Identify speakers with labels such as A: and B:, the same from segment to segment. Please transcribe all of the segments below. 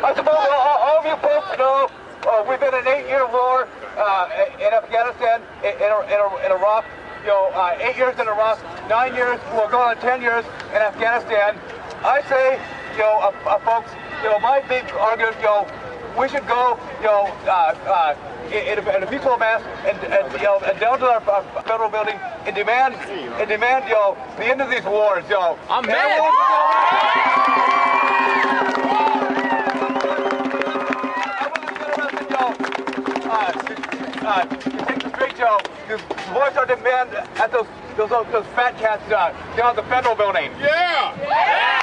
A: I suppose all of you folks know we've been in an 8-year war in Afghanistan, in Iraq. 8 years in Iraq, 9 years, we'll go on 10 years in Afghanistan. I say, folks, my big argument, we should go, in a peaceful mass and down to our federal building and demand, the end of these wars,
B: I'm mad.
A: To take the street, to voice our demand at those fat cats down at the federal building.
B: Yeah! Yeah!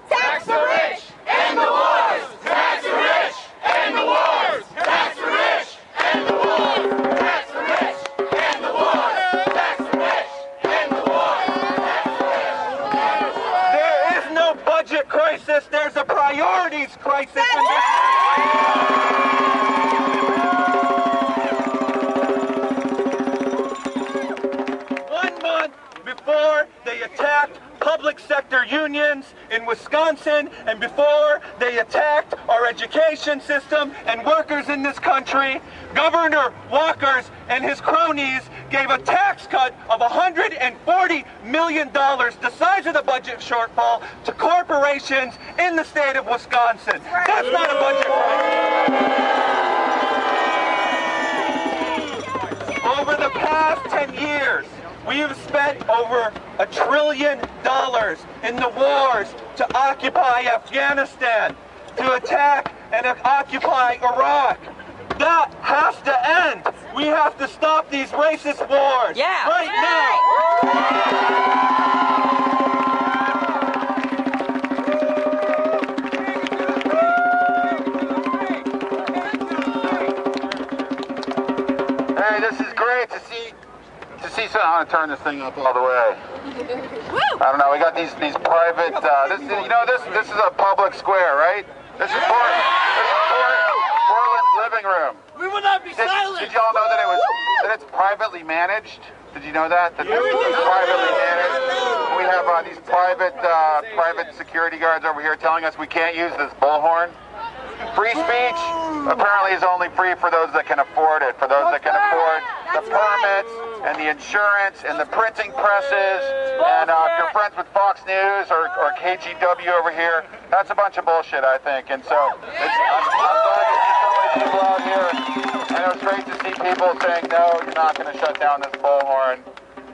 C: Tax the rich in the wars! Tax the rich in the wars! Tax the rich in the wars! Tax the rich in the wars! Tax the rich in the wars!
A: There is no budget crisis, there's a priorities crisis in this. 1 month before they attacked public sector unions in Wisconsin, and before they attacked our education system and workers in this country, Governor Walker and his cronies gave a tax cut of $140 million, the size of the budget shortfall, to corporations in the state of Wisconsin. That's not a budget crisis. Over the past 10 years, we have spent over $1 trillion in the wars to occupy Afghanistan, to attack and occupy Iraq. That has to end. We have to stop these racist wars right now.
D: Hey, this is great to see. I want to turn this thing up all the way. I don't know. We got these private. This is a public square, right? This is Portland's living room.
B: We will not be silent.
D: Did y'all know that it's privately managed? Did you know that? That this is privately managed. We have these private security guards over here telling us we can't use this bullhorn. Free speech apparently is only free for those that can afford it, for those that can afford the permits and the insurance and the printing presses. And if you're friends with Fox News or KGW over here, that's a bunch of bullshit, I think. And so I'm glad to see so many people out here. And it was great to see people saying, no, you're not going to shut down this bullhorn.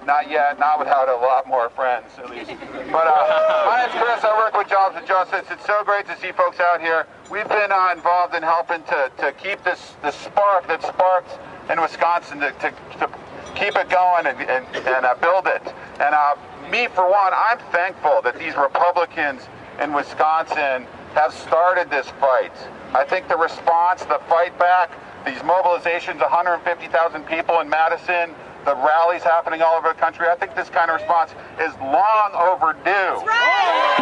D: Not yet, not without a lot more friends, at least. But my name's Chris, I work with Jobs and Justice. It's so great to see folks out here. We've been involved in helping to keep this spark that sparked in Wisconsin, to keep it going and build it. And me, for one, I'm thankful that these Republicans in Wisconsin have started this fight. I think the response, the fight back, these mobilizations, 150,000 people in Madison, the rallies happening all over the country, I think this kind of response is long overdue.
C: That's right.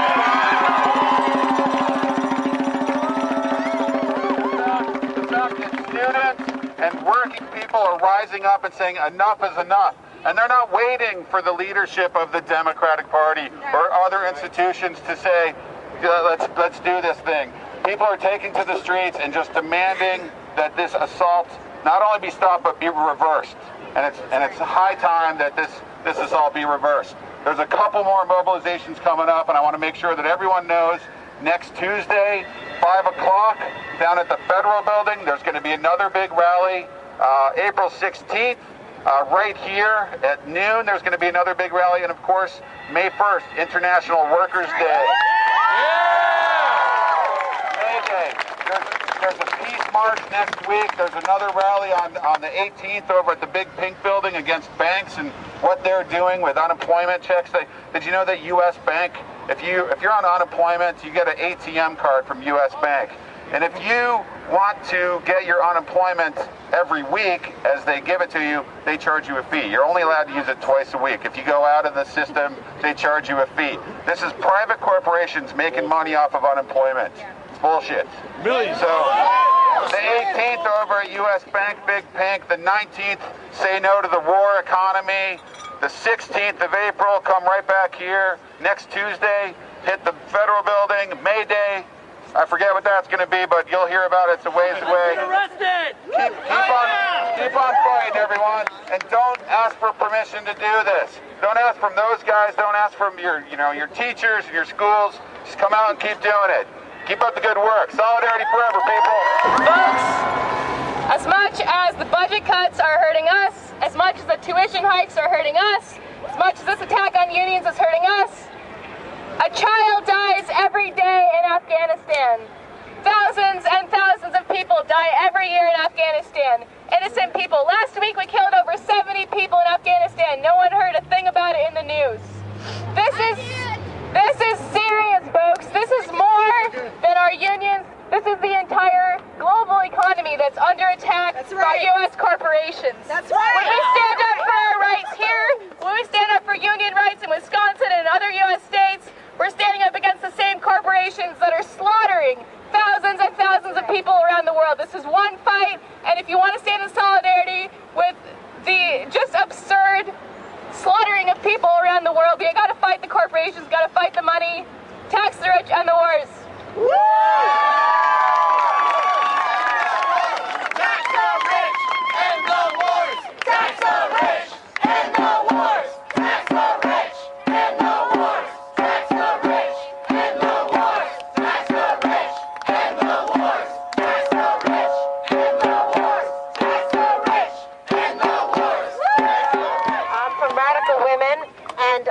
D: The fact that students and working people are rising up and saying enough is enough. And they're not waiting for the leadership of the Democratic Party or other institutions to say, let's do this thing. People are taking to the streets and just demanding that this assault not only be stopped but be reversed. And it's high time that this assault be reversed. There's a couple more mobilizations coming up, and I want to make sure that everyone knows next Tuesday, 5 o'clock, down at the Federal Building, there's going to be another big rally. April 16th, Right here at noon, there's going to be another big rally, and of course, May 1st, International Workers' Day. May Day. There's a peace march next week. There's another rally on the 18th over at the Big Pink Building against banks and what they're doing with unemployment checks. Did you know that U.S. Bank, if you're on unemployment, you get an ATM card from U.S. Bank. And if you want to get your unemployment every week as they give it to you, they charge you a fee. You're only allowed to use it twice a week. If you go out of the system, they charge you a fee. This is private corporations making money off of unemployment. It's bullshit.
B: Millions.
D: So the 18th over at U.S. Bank, Big Pink. The 19th, say no to the war economy. The 16th of April, come right back here. Next Tuesday, hit the Federal Building, May Day. I forget what that's going to be, but you'll hear about it. It's a ways away.
B: Arrested!
D: Keep on fighting, everyone, and don't ask for permission to do this. Don't ask from those guys. Don't ask from your teachers and your schools. Just come out and keep doing it. Keep up the good work. Solidarity forever, people.
E: Folks, as much as the budget cuts are hurting us, as much as the tuition hikes are hurting us, as much as this attack on unions is hurting us, a child dies every day in Afghanistan. Thousands and thousands of people die every year in Afghanistan. Innocent people. Last week we killed over 70 people in Afghanistan. No one heard a thing about it in the news. This is serious, folks. This is more than our unions. This is the entire global economy that's under attack by U.S. corporations.
F: That's right.
E: When we stand up for our rights here, when we stand up for union rights in Wisconsin and other U.S. states, we're standing up against the same corporations that are slaughtering thousands and thousands of people around the world. This is one fight, and if you want to stand in solidarity with the just absurd slaughtering of people around the world, you got to fight the corporations, got to fight the money, tax the rich and the wars.
C: Tax the rich and the wars. Tax the rich and the wars. Tax the rich and the wars. Tax the rich and the wars. Tax the rich and the wars. Tax the rich and the wars. Tax the rich and the wars.
F: I'm from Radical Women, and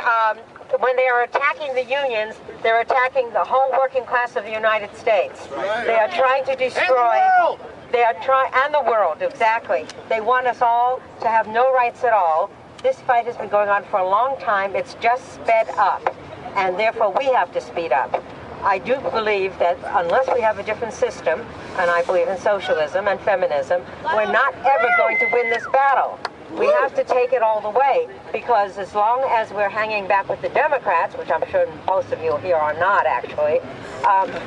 F: when they are attacking the unions, they're attacking the whole working class of the United States. They are trying to destroy... They are trying, and the world, exactly. They want us all to have no rights at all. This fight has been going on for a long time. It's just sped up, and therefore we have to speed up. I do believe that unless we have a different system, and I believe in socialism and feminism, we're not ever going to win this battle. We have to take it all the way, because as long as we're hanging back with the Democrats, which I'm sure most of you here are not actually,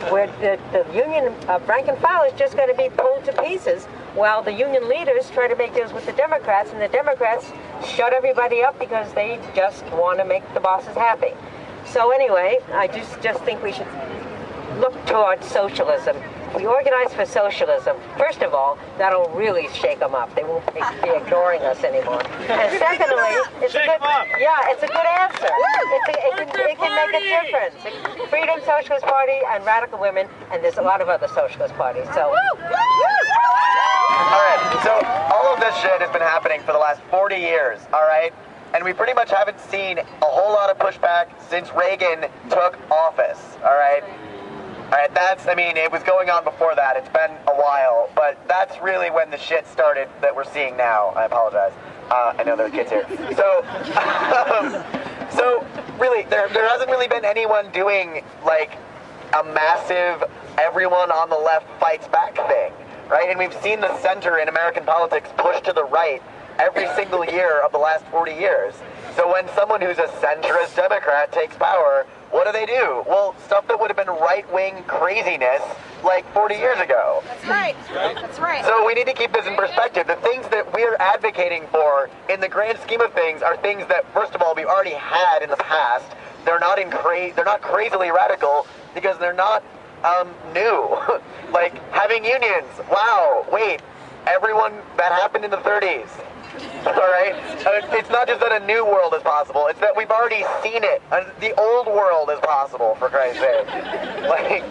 F: where the union rank and file is just going to be pulled to pieces, while the union leaders try to make deals with the Democrats, and the Democrats shut everybody up because they just want to make the bosses happy. So anyway, I just think we should look towards socialism. We organize for socialism. First of all, that'll really shake them up. They won't be ignoring us anymore. And secondly, it's a good answer. It can make a difference. Freedom Socialist Party and Radical Women, and there's a lot of other socialist parties. So.
G: All right, so all of this shit has been happening for the last 40 years, all right? And we pretty much haven't seen a whole lot of pushback since Reagan took office, all right? All right, it was going on before that. It's been a while, but that's really when the shit started that we're seeing now. I apologize. I know there's kids here. So really, there hasn't really been anyone doing, like, a massive everyone on the left fights back thing, right? And we've seen the center in American politics push to the right every single year of the last 40 years. So when someone who's a centrist Democrat takes power, what do? Well, stuff that would have been right-wing craziness like 40 years ago.
F: That's right. That's right.
G: So we need to keep this in perspective. The things that we're advocating for in the grand scheme of things are things that, first of all, we've already had in the past. They're not crazily radical because they're not new. Like having unions. Wow, wait. Everyone, that happened in the 30s. All right? It's not just that a new world is possible, it's that we've already seen it. The old world is possible, for Christ's sake. Like,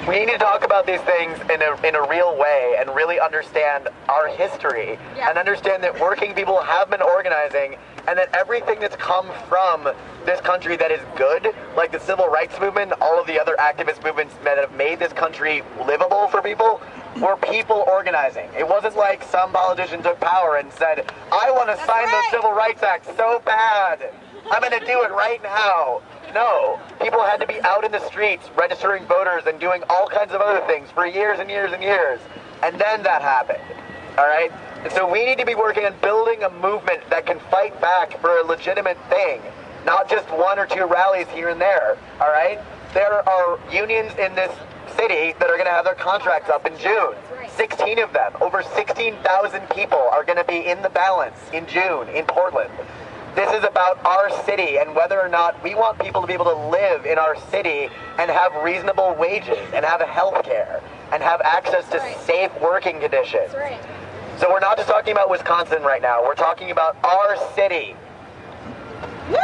G: We need to talk about these things in a real way and really understand our history and understand that working people have been organizing and that everything that's come from this country that is good, like the civil rights movement, all of the other activist movements that have made this country livable for people, were people organizing. It wasn't like some politician took power and said, I want to sign the Civil Rights Act so bad. I'm going to do it right now. No, people had to be out in the streets, registering voters and doing all kinds of other things for years and years and years. And then that happened, all right? And so we need to be working on building a movement that can fight back for a legitimate thing, not just one or two rallies here and there, all right? There are unions in this city that are going to have their contracts up in June. 16 of them, over 16,000 people are going to be in the balance in June in Portland. This is about our city and whether or not we want people to be able to live in our city and have reasonable wages and have health care and have access to safe working conditions. So we're not just talking about Wisconsin right now, we're talking about our city.
F: Ain't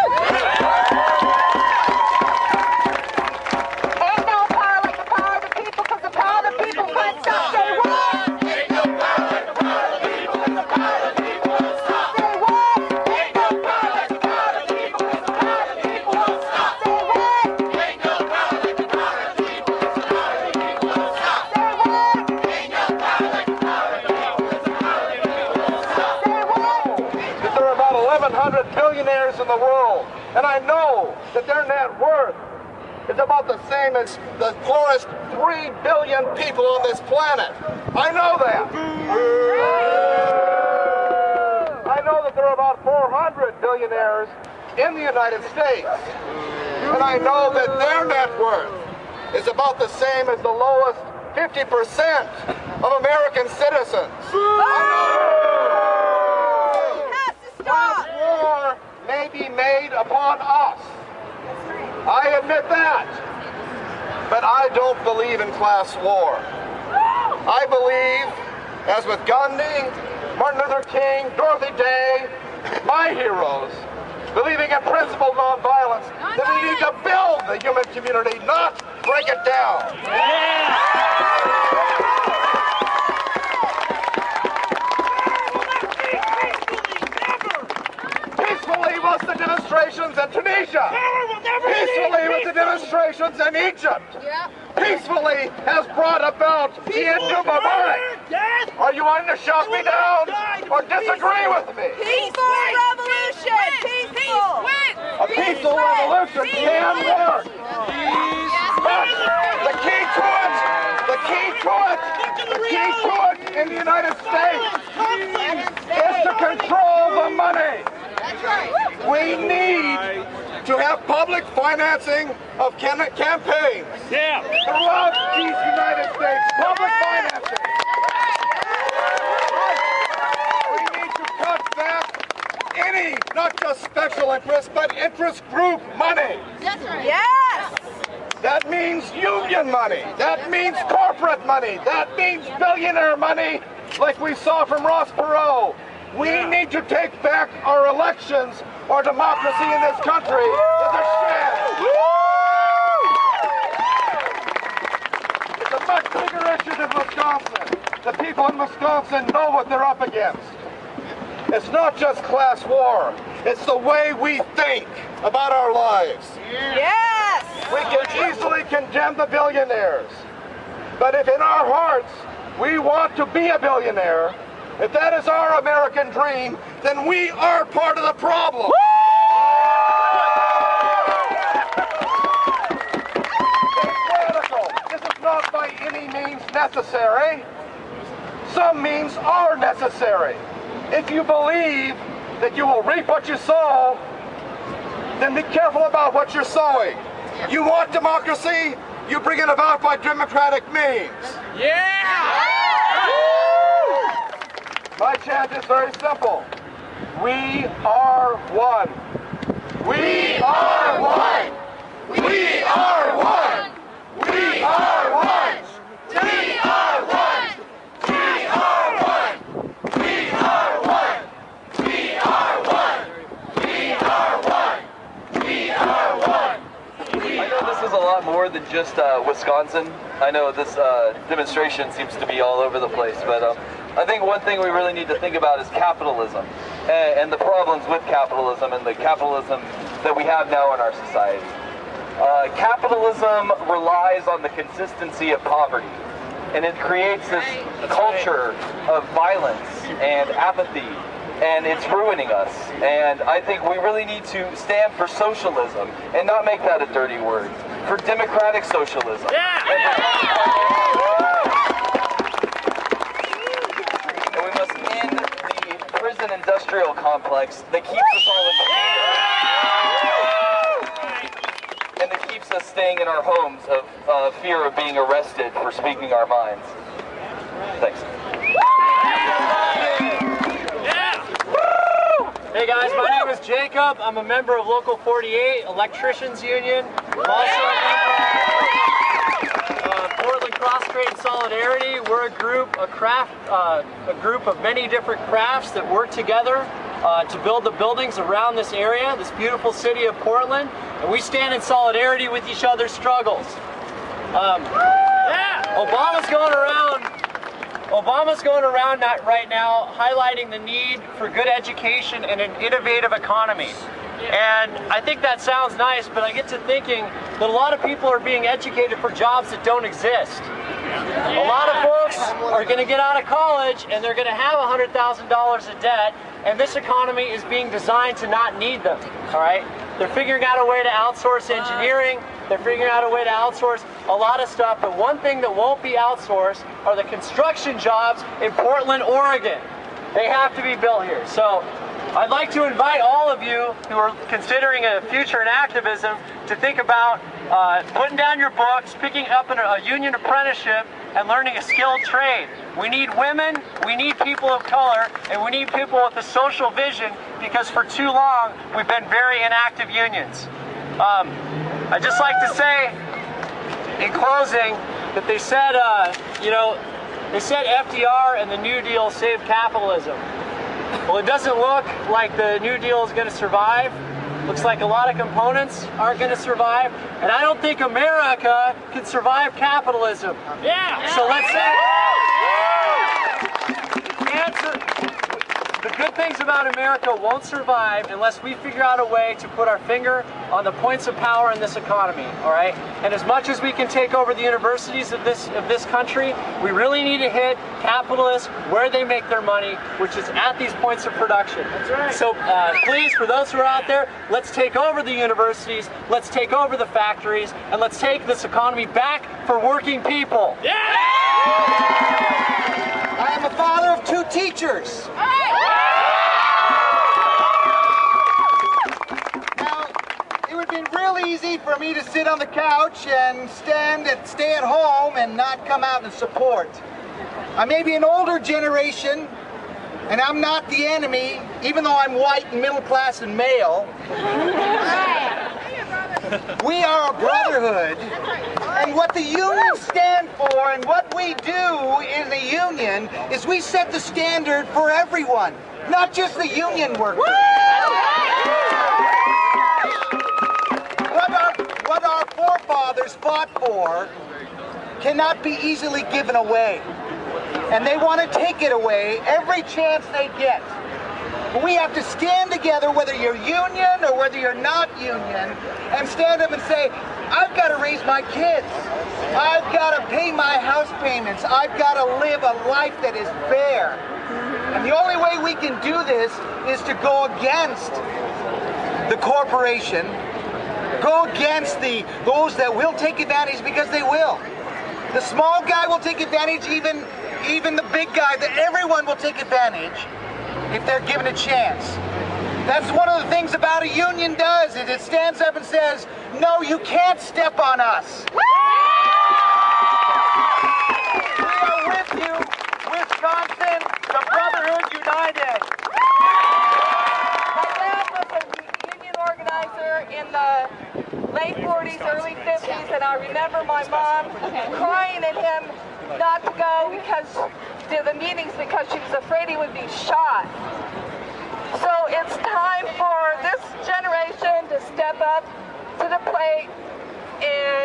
F: no power like the power of the people, because the power of the people can't stop. Say what?
C: Ain't no power like the power of the people, 'cause the power of the people won't stop.
F: Say what?
C: Ain't no power like the power of the people, 'cause the power of the people won't stop.
F: Say what?
C: Ain't no power like the power of the people, 'cause the power of the people won't stop.
F: Say what?
C: Ain't no power like the power of the people, 'cause the power of the people won't stop.
F: Say what?
A: That there are about 1,100 billionaires in the world, and I know that their net worth is about the same as the poorest 3 billion people on this planet. I know that. I know that there are about 400 billionaires in the United States, and I know that their net worth is about the same as the lowest 50% of American citizens. Class war may be made upon us. I admit that. But I don't believe in class war. I believe, as with Gandhi, Martin Luther King, Dorothy Day, my heroes, believing in principled nonviolence, that we need to build the human community, not break it down. Peacefully was the demonstrations in Tunisia. Peacefully was the demonstrations in Egypt. Peacefully has brought about the end of Mubarak. Are you wanting to shut me down or disagree with me?
F: Peaceful revolution! Peaceful!
A: A peaceful revolution can work. But the key to it in the United States is to control the money. We need to have public financing of campaigns throughout these United States. Public financing. We need to cut back any, not just special interest, but interest group money.
F: Yes!
A: That means union money. That means corporate money. That means billionaire money, like we saw from Ross Perot. We need to take back our elections. Our democracy in this country is a sham. It's a much bigger issue than Wisconsin. The people in Wisconsin know what they're up against. It's not just class war. It's the way we think about our lives.
F: Yes!
A: We can easily condemn the billionaires. But if in our hearts we want to be a billionaire, if that is our American dream, then we are part of the problem. It's radical. This is not by any means necessary. Some means are necessary. If you believe that you will reap what you sow, then be careful about what you're sowing. You want democracy? You bring it about by democratic means. My chant is very simple. We are one. We are one. We are one. We are one. We are one. We are one. We are one. We are one. We are one. We are one.
G: I know this
H: is a lot more than just Wisconsin. I know this demonstration seems to be all over the place, but I think one thing we really need to think about is capitalism and the problems with capitalism and the capitalism that we have now in our society. Capitalism relies on the consistency of poverty, and it creates this culture of violence and apathy, and it's ruining us. And I think we really need to stand for socialism and not make that a dirty word, for democratic socialism. And we must end the prison industrial complex that keeps us all in and that keeps us staying in our homes of fear of being arrested for speaking our minds. Thanks.
B: Hey guys, my name is Jacob. I'm a member of Local 48, Electricians Union. I'm also a member of Portland Cross Trade Solidarity. We're a group of many different crafts that work together to build the buildings around this area, this beautiful city of Portland, and we stand in solidarity with each other's struggles. Obama's going around right now highlighting the need for good education and an innovative economy. And I think that sounds nice, but I get to thinking that a lot of people are being educated for jobs that don't exist. A lot of folks are going to get out of college and they're going to have $100,000 of debt, and this economy is being designed to not need them, all right? They're figuring out a way to outsource engineering. They're figuring out a way to outsource a lot of stuff, but one thing that won't be outsourced are the construction jobs in Portland, Oregon. They have to be built here. So I'd like to invite all of you who are considering a future in activism to think about putting down your books, picking up a union apprenticeship, and learning a skilled trade. We need women, we need people of color, and we need people with a social vision, because for too long we've been very inactive unions. I'd just like to say in closing that they said, they said FDR and the New Deal saved capitalism. Well, it doesn't look like the New Deal is going to survive. Looks like a lot of components aren't going to survive, and I don't think America can survive capitalism. So let's say the good things about America won't survive unless we figure out a way to put our finger on the points of power in this economy, all right? And as much as we can take over the universities of this country, we really need to hit capitalists where they make their money, which is at these points of production. That's right. So please, for those who are out there, let's take over the universities, let's take over the factories, and let's take this economy back for working people.
I: I am a father of 2 teachers. Now, it would be real easy for me to sit on the couch and stay at home and not come out and support. I may be an older generation, and I'm not the enemy, even though I'm white and middle class and male. We are a brotherhood, and what the unions stand for and what we do in the union is we set the standard for everyone, not just the union workers. What our forefathers fought for cannot be easily given away, and they want to take it away every chance they get. We have to stand together, whether you're union or whether you're not union, and stand up and say, I've got to raise my kids. I've got to pay my house payments. I've got to live a life that is fair. And the only way we can do this is to go against the corporation, go against those that will take advantage, because they will. The small guy will take advantage, even the big guy, that everyone will take advantage if they're given a chance. That's one of the things about a union does, is it stands up and says, no, you can't step on us. We are with you, Wisconsin, the Brotherhood United.
J: My dad was a union organizer in the late 40s, early 50s, and I remember my mom crying at him not to go to the meetings because she was afraid he would be shot. So it's time for this generation to step up to the plate and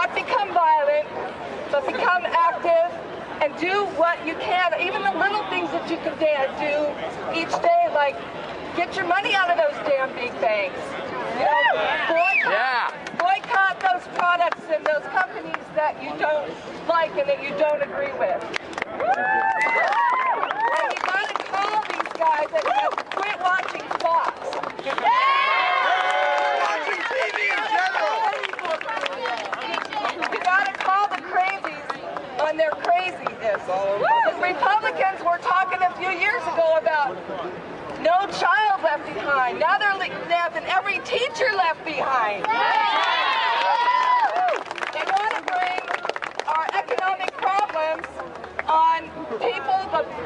J: not become violent, but become active and do what you can, even the little things that you can do each day, like get your money out of those damn big banks. You know, boycott those products and those companies that you don't like and that you don't agree with. And you gotta call these guys and quit watching Fox.
C: Watching TV in general.
J: You gotta call the crazies on their craziness. The Republicans were talking a few years ago about no child left behind. Now they're having every teacher left behind. They want to bring our economic problems on the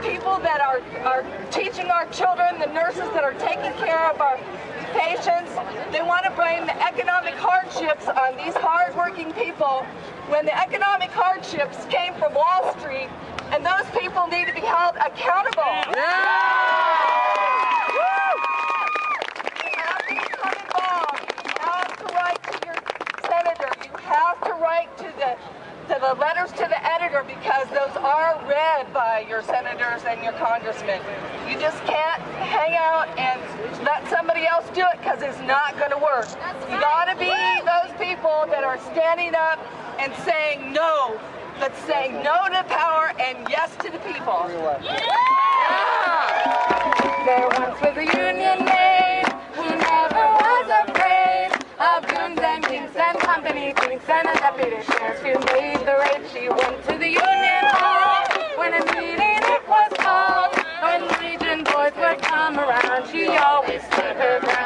J: people that are teaching our children, the nurses that are taking care of our patients. They want to bring the economic hardships on these hard-working people when the economic hardships came from Wall Street, and those people need to be held accountable. You have to become involved. You have to write to your senator. You have to write to the letters to the editor, because those are read by your senators and your congressmen. You just can't hang out and let somebody else do it, because it's not going to work. You got to be those people that are standing up and saying no, but saying no to power and yes to the people.
E: There once was a union maid who never was afraid of goons and kinks and company thinks and a deputy sheriff who made the raid. She went to the union hall when a meeting it was called. When Legion boys would come around, she always stood her ground.